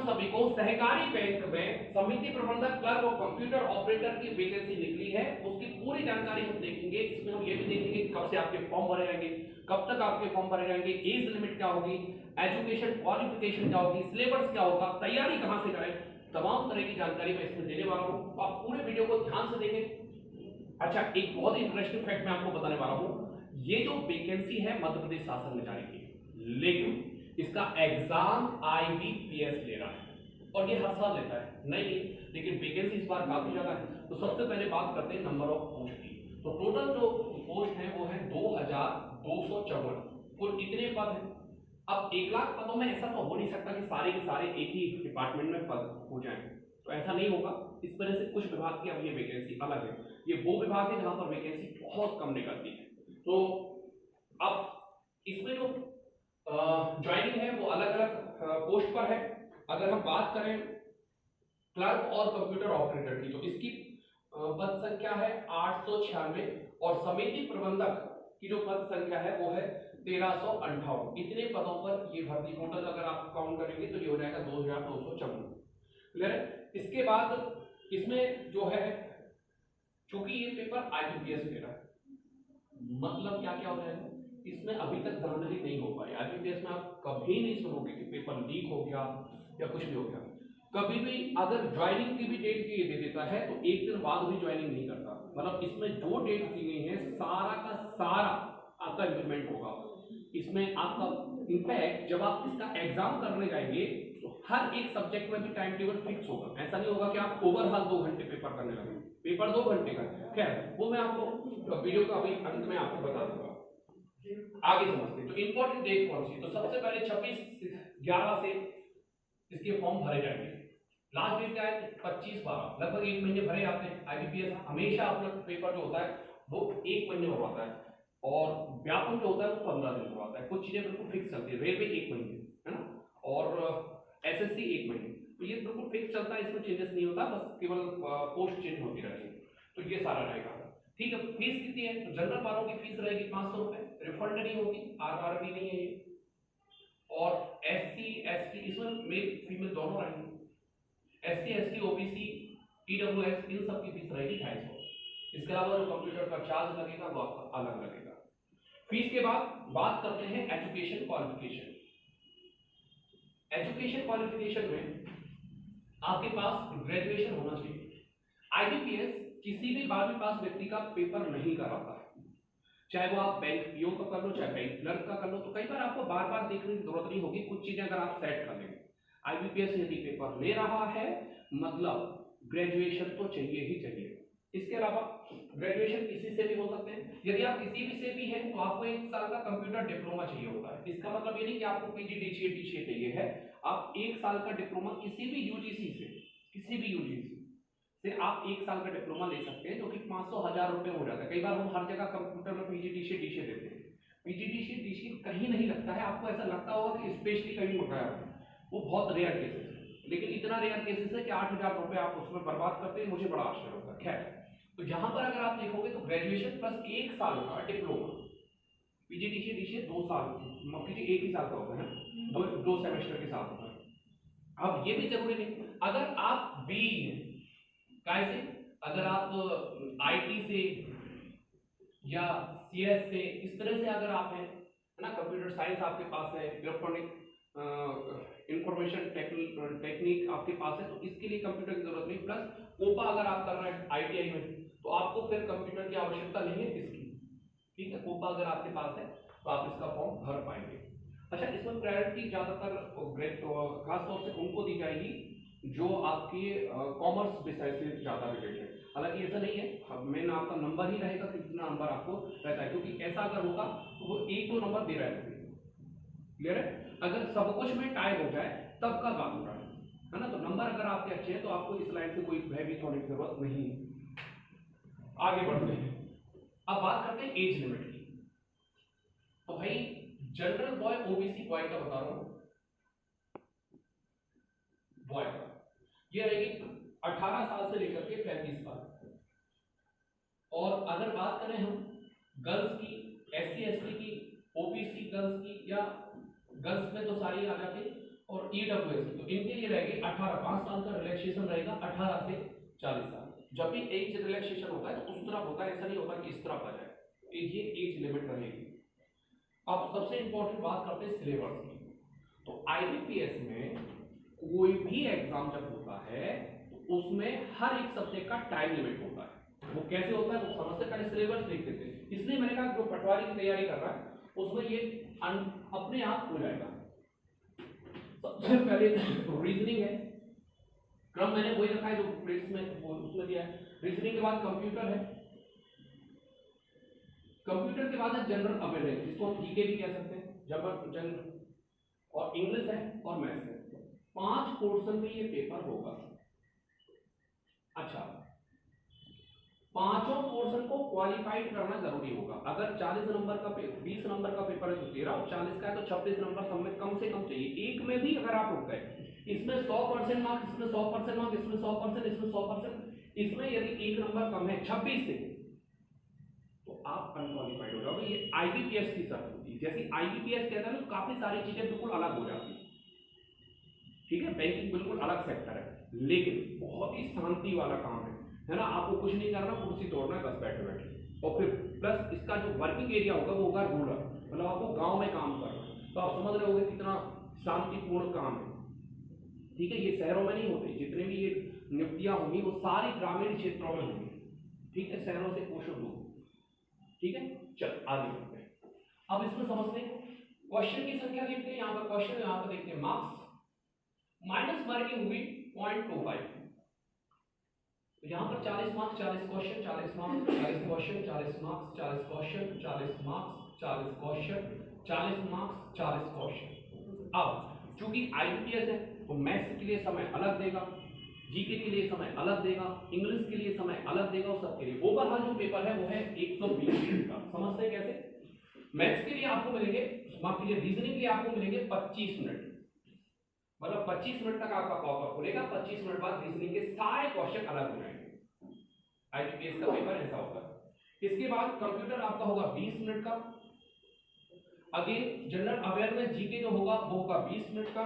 सभी को। सहकारी बैंक में समिति प्रबंधक क्लर्क और कंप्यूटर ऑपरेटर की वैकेंसी निकली है, उसकी पूरी जानकारी हम देखेंगे। इसमें हम ये भी देखेंगे कि कब से आपके फॉर्म भरे जाएंगे, कब तक आपके फॉर्म भरे जाएंगे, एज लिमिट क्या होगी, एजुकेशन क्वालिफिकेशन क्या होगी, सिलेबस क्या होगा, तैयारी कहां से करें, तमाम तरह की जानकारी मैं इसमें देने वाला हूं। आप पूरे वीडियो को ध्यान से देखें। अच्छा, एक बहुत इंटरेस्टिंग फैक्ट मैं आपको बताने वाला हूं। ये जो वैकेंसी है मध्य प्रदेश शासन में जारी की, लेकिन इसका एग्जाम IBPS ले रहा है और ये हर साल लेता है। नहीं, लेकिन वैकेंसी इस बार काफी ज्यादा है। तो सबसे पहले बात करते हैं नंबर ऑफ पोस्ट की। तो टोटल जो पोस्ट है वो है 2254। कुल कितने पद हैं? अब 1 लाख पदों में ऐसा तो हो नहीं सकता कि सारे के सारे एक ही डिपार्टमेंट में पद हो जाएं, तो ऐसा नहीं होगा। इस तरह से कुछ विभाग की अब ये वैकेंसी अलग है। ये वो विभाग है जहां पर वैकेंसी बहुत कम निकलती है। तो अब इसमें जो ज्वाइनिंग है वो अलग अलग पोस्ट पर है। अगर हम बात करें क्लर्क और कंप्यूटर ऑपरेटर की, तो इसकी पद संख्या है 896 और समिति प्रबंधक की जो पद संख्या है वो है 1358। इतने पदों पर ये भर्ती टोटल अगर आप काउंट करेंगे तो ये हो जाएगा 2254। क्लियर है? इसके बाद इसमें जो है, चूंकि ये पेपर IBPS ले रहा है, मतलब क्या क्या हो जाएगा, इसमें अभी तक धांधली नहीं हो पाई। IBPS में आप कभी नहीं सुनोगे कि पेपर लीक हो गया या कुछ भी हो गया। कभी भी अगर ज्वाइनिंग की भी डेट ये दे देता है तो एक दिन बाद भी ज्वाइनिंग नहीं करता। मतलब इसमें जो डेट दी गई है सारा का सारा आपका इंप्लीमेंट होगा। इसमें आपका इनफैक्ट जब आप इसका एग्जाम करने जाएंगे तो हर एक सब्जेक्ट में भी टाइम टेबल फिक्स होगा। ऐसा नहीं होगा कि आप ओवरऑल 2 घंटे पेपर करने लगे, पेपर 2 घंटे का। खैर वो मैं आपको वीडियो का अभी अंत में आपको बता दूंगा। आगे समझते हैं। तो इंपॉर्टेंट डेट कौन सी? तो सबसे पहले 26/11 से इसके फॉर्म भरे जाएंगे। लास्ट डेट क्या है? 25/12। लगभग 1 महीने भरे आपने। IBPS हमेशा अपना पेपर जो होता है वो 1 महीने भरवाता है और व्यापम जो होता है वो 15 दिन भरवाता है। कुछ चीजें बिल्कुल फिक्स चलती है। रेलवे 1 महीने, है ना, और SSC 1 महीने। तो ये बिल्कुल फिक्स चलता है, इसमें चेंजेस नहीं होता, बस केवल पोस्ट चेंज होती रहती है। तो ये सारा रहेगा। ठीक है, फीस कितनी है? तो जनरल वालों की फीस रहेगी 500 रुपए, रिफंड नहीं होगी, RRB नहीं है ये। और SC ST, इसमें मेल फीमेल दोनों रहेंगे। SC ST OBC EWS इन सब की फीस रहेगी 250। इसके अलावा जो कंप्यूटर का चार्ज लगेगा वो आपका अलग लगेगा। फीस के बाद बात करते हैं एजुकेशन क्वालिफिकेशन। एजुकेशन क्वालिफिकेशन में आपके पास ग्रेजुएशन होना चाहिए। IBPS किसी भी 12वीं पास व्यक्ति का पेपर नहीं कराता है, चाहे वो आप बैंक PO का कर लो, चाहे बैंक क्लर्क का कर लो। तो कई बार आपको बार बार देखने की जरूरत नहीं होगी, कुछ चीजें अगर आप सेट कर लेंगे। IBPS यदि पेपर ले रहा है मतलब ग्रेजुएशन तो चाहिए ही चाहिए। इसके अलावा ग्रेजुएशन किसी से भी हो सकते हैं। यदि आप किसी भी से भी हैं तो आपको 1 साल का कंप्यूटर डिप्लोमा चाहिए होता है। इसका मतलब ये नहीं कि आपको PGDCA चाहिए है। आप 1 साल का डिप्लोमा किसी भी UGC से, किसी भी UGC से आप 1 साल का डिप्लोमा ले सकते हैं, जो कि 500-1000 रुपए हो जाता है। कई बार हम हर जगह कंप्यूटर में PGDCA देते हैं। PGDCA कहीं नहीं लगता है। आपको ऐसा लगता होगा कि स्पेशली कहीं मंगाया है, वो बहुत रेयर केसेस है। लेकिन इतना रेयर केसेस है कि 8000 रुपए आप उसमें बर्बाद करते हैं, मुझे बड़ा आश्चर्य होता है। खैर, तो यहाँ पर अगर आप देखोगे तो ग्रेजुएशन प्लस 1 साल का डिप्लोमा, PGDCA 2 साल, PG 1 ही साल का होता है, 2 सेमेस्टर के साथ होता है। अब ये भी जरूरी नहीं, अगर आप BE कैसे, अगर आप IT से या CS से, इस तरह से अगर आप हैं, है ना, कंप्यूटर साइंस आपके पास है, इलेक्ट्रॉनिक इंफॉर्मेशन टेक्निक आपके पास है, तो इसके लिए कंप्यूटर की जरूरत नहीं। प्लस OPA अगर आप कर रहे हैं ITI में तो आपको फिर कंप्यूटर की आवश्यकता नहीं है इसकी। ठीक है, OPA अगर आपके पास है तो आप इसका फॉर्म भर पाएंगे। अच्छा, इसमें प्रायोरिटी ज्यादातर खासतौर से उनको दी जाएगी जो आपके कॉमर्स विषय से ज्यादा रिलेटेड। हालांकि ऐसा नहीं है, मेन आपका नंबर ही रहेगा कि कितना नंबर आपको रहता है, क्योंकि ऐसा अगर होगा तो वो 1-2 नंबर दे रहे हैं। क्लियर है? अगर सब कुछ में टाई हो जाए तब का बात हो रहा है ना। तो नंबर अगर आपके अच्छे हैं तो आपको इस लाइन से कोई भयभीत होने की जरूरत नहीं है। आगे बढ़ते हैं। अब बात करते हैं एज लिमिट की। तो भाई जनरल बॉय OBC बॉय का बता रहा हूं, बॉय का ये रहेगी 18 साल से लेकर के 35 साल। और अगर बात करें हम गर्ल्स की, SC ST की, OBC गर्ल्स की, या गर्ल्स में तो सारी आ जाती है, और ईडब्ल्यूएस तो इनके लिए रहेगी 18, 5 साल का रिलैक्सेशन रहेगा 18 से 40 साल। जब भी एज रिलैक्सेशन होता है तो उस तरफ होता है, ऐसा नहीं होता कि इस तरफ आ जाए, ये एज लिमिट रहेगी। अब सबसे इंपॉर्टेंट बात करते हैं सिलेबस की। तो आईबीपीएस में कोई भी एग्जाम जब होता है तो उसमें हर एक सब्जेक्ट का टाइम लिमिट होता है। वो कैसे होता है वो समझते पहले सिलेबस देख लेते हैं। इसलिए मैंने कहा जो पटवारी की तैयारी कर रहा है उसमें ये अपने आप हो जाएगा। सबसे पहले रीजनिंग है, क्रम मैंने वही रखा है जो प्लेट्स में उसमें दिया है। रीजनिंग के बाद कंप्यूटर है, कंप्यूटर के बाद है जनरल अवेयरनेस, जिसको हम जीके भी कह सकते हैं, जनरल, और इंग्लिश है और मैथ्स है। 5 पोर्शन में ये पेपर होगा। अच्छा, पांचों पोर्शन को क्वालिफाइड करना जरूरी होगा। अगर 40 नंबर का 20 नंबर का पेपर है तो 13, और 40 का है तो 26 नंबर सब में कम से कम चाहिए। एक में भी अगर आप रुक गए, इसमें 100% मार्क्स, इसमें 100% मार्क्स, इसमें 100%, इसमें 100%, इसमें यदि एक नंबर कम है 26 से तो आप अनक्वालिफाइड हो जाओगे। ये आईबीपीएस की शर्त होती है। जैसे आईबीपीएस कहता है ना, काफी सारी चीजें बिल्कुल अलग हो जाती है, ठीक है। बैंकिंग बिल्कुल अलग सेक्टर है, लेकिन बहुत ही शांति वाला काम है ना। आपको कुछ नहीं करना, कुर्सी तोड़ना है बस बैठे बैठे। और फिर प्लस इसका जो वर्किंग एरिया होगा वो होगा रूरल, मतलब आपको गांव में काम करना है। तो आप समझ रहे होंगे कितना शांतिपूर्ण काम है, ठीक है। ये शहरों में नहीं होते, जितने भी ये नियुक्तियां होंगी वो सारी ग्रामीण क्षेत्रों में होंगी, ठीक है, शहरों से कोशों दूर, ठीक है। चल आगे बढ़ते हैं। अब इसमें समझते हैं क्वेश्चन की संख्या देखते हैं। यहाँ पर क्वेश्चन, यहाँ पर देखते हैं मार्क्स। माइनस मार्किंग हुई 0.25, यहाँ पर 40 marks 40 question, 40 marks 40 question, 40 marks 40 question, 40 marks 40 question, 40 marks 40 question. अब चूंकि आईबीपीएस है तो मैथ्स के लिए समय अलग देगा, जीके के लिए समय अलग देगा, इंग्लिश के लिए समय अलग देगा, और सबके लिए ओवरऑल जो पेपर है वो है 120 मिनट का। समझते हैं कैसे? मैथ्स के लिए आपको मिलेंगे, माफ कीजिए, रीजनिंग के लिए आपको मिलेंगे 25 मिनट, मतलब 25 मिनट तक आपका कॉपर खुलेगा। 25 मिनट बाद रीजनिंग के सारे क्वेश्चन अलग हो जाएंगे। आईबीपीएस का पेपर ऐसा होगा। इसके बाद कंप्यूटर आपका होगा 20 मिनट का। अगेन जनरल अवेयरनेस जीके जो होगा वो होगा 20 मिनट का।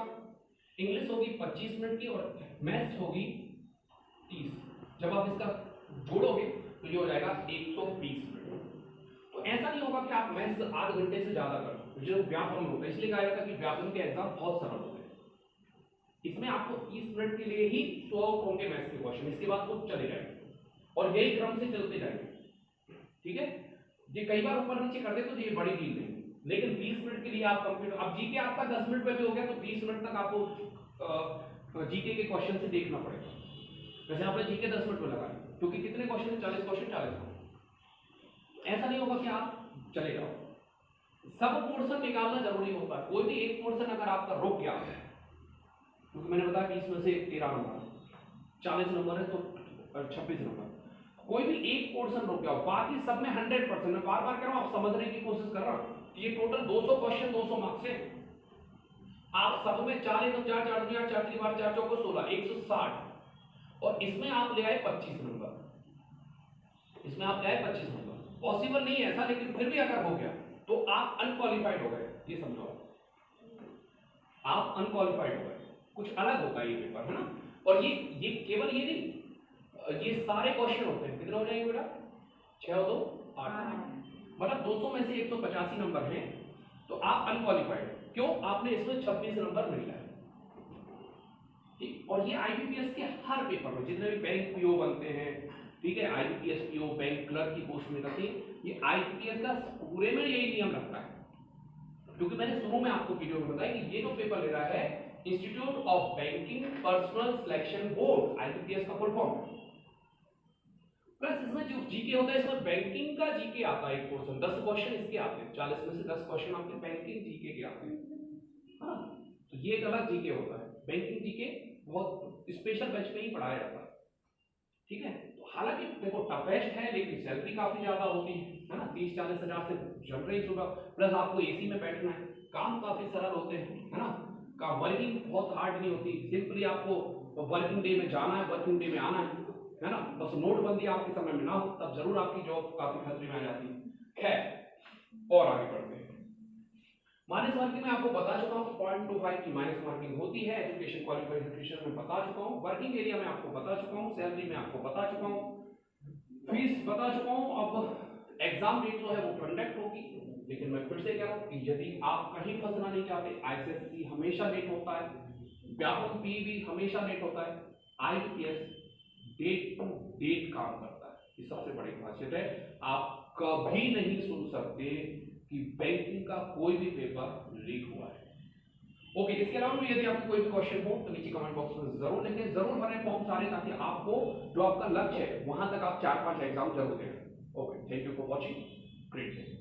इंग्लिश होगी 25 मिनट की, और मैथ्स होगी 30। जब आप इसका जोड़ोगे तो ये हो जाएगा 120 मिनट। तो ऐसा नहीं होगा कि आप मैथ्स आध घंटे से ज्यादा करो, जो व्याकरण होता है, इसलिए कहा जाता है कि व्याकरण के एग्जाम बहुत सरल होते हैं। इसमें आपको 30 मिनट के लिए ही 100 होंगे मैथ्स के क्वेश्चन, इसके बाद वो चले जाएंगे और यही क्रम से चलते जाएंगे, ठीक है। ये कई बार ऊपर नीचे कर दे तो ये बड़ी डील नहीं, लेकिन 20 मिनट के लिए आप कंप्यूटर, अब जीके आपका 10 मिनट में भी हो गया तो 20 मिनट तक आपको जीके के क्वेश्चन से देखना पड़ेगा। वैसे आपने जीके 10 मिनट में लगा, क्योंकि कितने क्वेश्चन है, 40 क्वेश्चन 40। ऐसा नहीं होगा कि आप चले जाओ, सब पोर्शन निकालना जरूरी होता है। कोई भी एक पोर्शन अगर आपका रुक गया है, क्योंकि मैंने बताया कि इसमें से 13 नंबर, 40 नंबर है तो 26 नंबर, कोई भी एक पोर्शन रुक गया, बाकी सब में 100%। मैं बार बार कह रहा हूं, आप समझने की कोशिश कर रहा हूं। ये टोटल 200 क्वेश्चन 200 मार्क्स है। आप सब में 4 4 4 4 4 4 4 4 16 160, और इसमें आप ले आए 25 नंबर, इसमें आप ले आए 25 नंबर। पॉसिबल नहीं है ऐसा, लेकिन फिर भी अगर हो गया तो आप अनक्वालिफाइड हो गए, ये समझो, आप अनक्वालिफाइड हो गए। कुछ अलग होता है ये पेपर, है ना। और ये केवल ये नहीं, ये सारे क्वेश्चन होते हैं। कितने हो जाएंगे बेटा? 6 और 2 8, मतलब 200 में से 185 नंबर हैं, तो आप अनक्वालिफाइड। क्यों? आपने इसमें 26 नंबर नहीं लाए, ठीक। और ये आईबीपीएस के हर पेपर में जितने भी बैंक पीओ बनते हैं, ठीक है, आईबीपीएस पीओ बैंक क्लर्क की पोस्ट में करते हैं, ये आईबीपीएस का पूरे में यही नियम रखता है। क्योंकि मैंने शुरू में आपको वीडियो में बताया कि ये जो पेपर ले रहा है institute of banking personal selection board, IBPS का फुल फॉर्म। प्लस इसमें जो जीके होता है, इसमें बैंकिंग का जीके आता है एक पोर्शन, 10 क्वेश्चन इसके आते हैं, 40 में से 10 क्वेश्चन आपके बैंकिंग जीके के आते हैं, हाँ। तो ये एक अलग जीके होता है। बैंकिंग जीके बहुत स्पेशल बैच में ही पढ़ाया जाता है, ठीक है। तो हालांकि देखो टफेस्ट है, लेकिन सैलरी काफी ज्यादा होती है ना, 30-40 हजार से जम रही सुबह। प्लस आपको एसी में बैठना है, काम काफी सरल होते हैं, है ना। काम वर्किंग बहुत हार्ड नहीं होती, सिंपली आपको वर्किंग डे में जाना है, वर्किंग डे में आना है ना। बस नोटबंदी आपके समय में ना हो, तब जरूर आपकी जॉब काफी खतरे में आ जाती है। खैर, और आगे बढ़ते हैं। माइनस मार्किंग में आपको बता चुका हूँ 0.25 की माइनस मार्किंग होती है, एजुकेशन क्वालिफिकेशन में बता चुका हूँ, वर्किंग एरिया में आपको बता चुका हूँ, सैलरी में आपको बता चुका हूँ, फीस बता चुका हूँ। अब एग्जाम डेट जो है वो कंडक्ट होगी, लेकिन मैं फिर से कह रहा हूँ कि यदि आप कहीं फंसना नहीं चाहते, आईसीएससी हमेशा लेट होता है, व्यापम पी भी हमेशा लेट होता है, आईबीपीएस डेट टू डेट काम करता है, ये सबसे बड़ी खासियत है। आप कभी नहीं सुन सकते कि बैंकिंग का कोई भी पेपर लीक हुआ है। ओके, इसके अलावा भी यदि आपको कोई भी क्वेश्चन हो तो नीचे कमेंट बॉक्स में जरूर लिखें, जरूर भरें फॉर्म सारे, ताकि आपको जो आपका लक्ष्य है वहां तक आप 4-5 एग्जाम जरूर दें। Okay, thank you for watching, great.